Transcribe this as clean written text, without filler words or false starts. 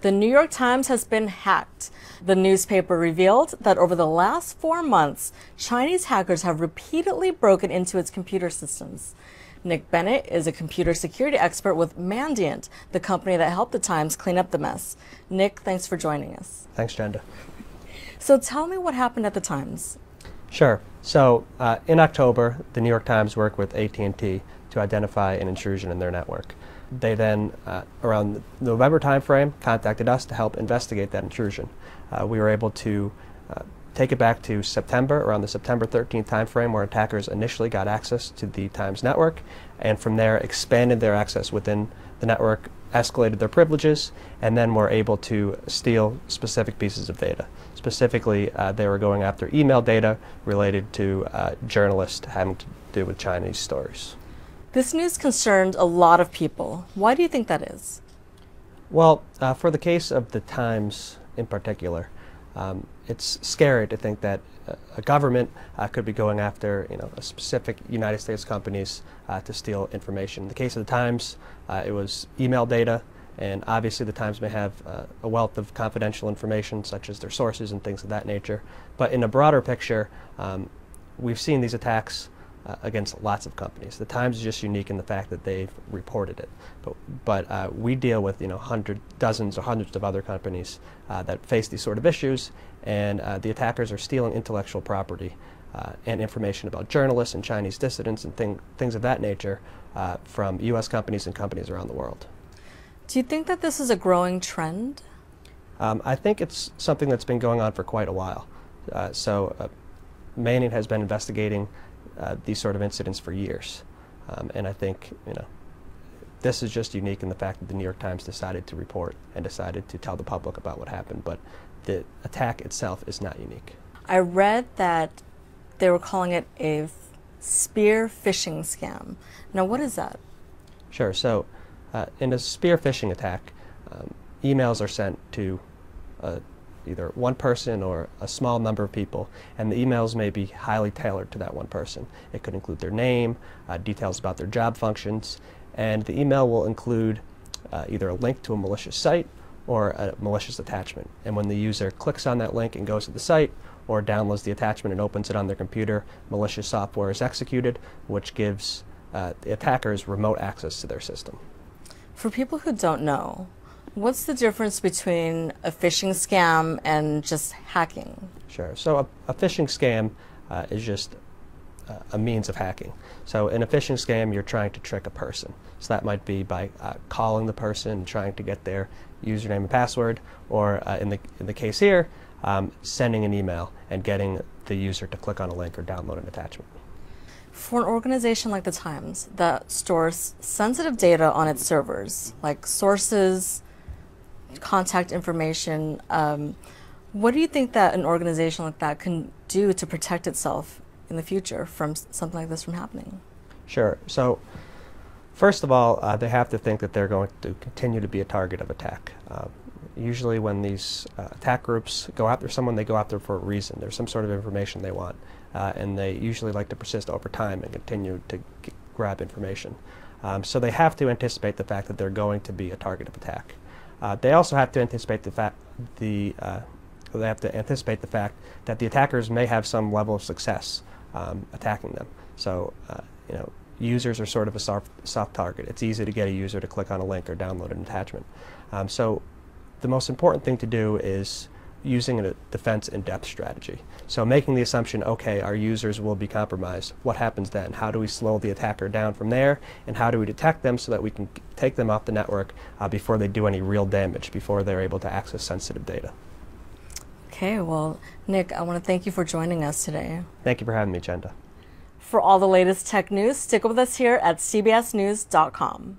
The New York Times has been hacked. The newspaper revealed that over the last 4 months, Chinese hackers have repeatedly broken into its computer systems. Nick Bennett is a computer security expert with Mandiant, the company that helped the Times clean up the mess. Nick, thanks for joining us. Thanks, Chenda. So tell me what happened at the Times. Sure. So in October, the New York Times worked with AT&T to identify an intrusion in their network. They then, around the November timeframe, contacted us to help investigate that intrusion. We were able to take it back to September, around the September 13th timeframe, where attackers initially got access to the Times network, and from there expanded their access within the network, escalated their privileges, and then were able to steal specific pieces of data. Specifically, they were going after email data related to journalists having to do with Chinese stories. This news concerned a lot of people. Why do you think that is? Well, for the case of the Times in particular, it's scary to think that a government could be going after, a specific United States companies to steal information. In the case of the Times, it was email data, and obviously the Times may have a wealth of confidential information, such as their sources and things of that nature. But in a broader picture, we've seen these attacks against lots of companies. The Times is just unique in the fact that they've reported it. But we deal with dozens or hundreds of other companies that face these sort of issues, and the attackers are stealing intellectual property and information about journalists and Chinese dissidents and things of that nature from U.S. companies and companies around the world. Do you think that this is a growing trend? I think it's something that's been going on for quite a while. Mandiant has been investigating these sort of incidents for years, and I think this is just unique in the fact that the New York Times decided to report and decided to tell the public about what happened, but the attack itself is not unique. I read that they were calling it a spear phishing scam. Now, what is that? Sure. So in a spear phishing attack, emails are sent to either one person or a small number of people, and the emails may be highly tailored to that one person. It could include their name, details about their job functions, and the email will include either a link to a malicious site or a malicious attachment. And when the user clicks on that link and goes to the site, or downloads the attachment and opens it on their computer, malicious software is executed, which gives the attackers remote access to their system. For people who don't know, what's the difference between a phishing scam and just hacking? Sure. So a phishing scam is just a means of hacking. So in a phishing scam, you're trying to trick a person. So that might be by calling the person and trying to get their username and password, or in the case here, sending an email and getting the user to click on a link or download an attachment. For an organization like the Times that stores sensitive data on its servers, like sources, contact information, what do you think that an organization like that can do to protect itself in the future from something like this from happening? Sure. So first of all, they have to think that they're going to continue to be a target of attack. Usually when these attack groups go after someone, they go after for a reason. There's some sort of information they want, and they usually like to persist over time and continue to grab information. So they have to anticipate the fact that they're going to be a target of attack. They also have to anticipate the fact that the attackers may have some level of success attacking them. So users are sort of a soft target. It's easy to get a user to click on a link or download an attachment. So the most important thing to do is using a defense in-depth strategy. So making the assumption, okay, our users will be compromised. What happens then? How do we slow the attacker down from there? And how do we detect them so that we can take them off the network before they do any real damage, before they're able to access sensitive data? Okay, well, Nick, I want to thank you for joining us today. Thank you for having me, Chenda. For all the latest tech news, stick with us here at cbsnews.com.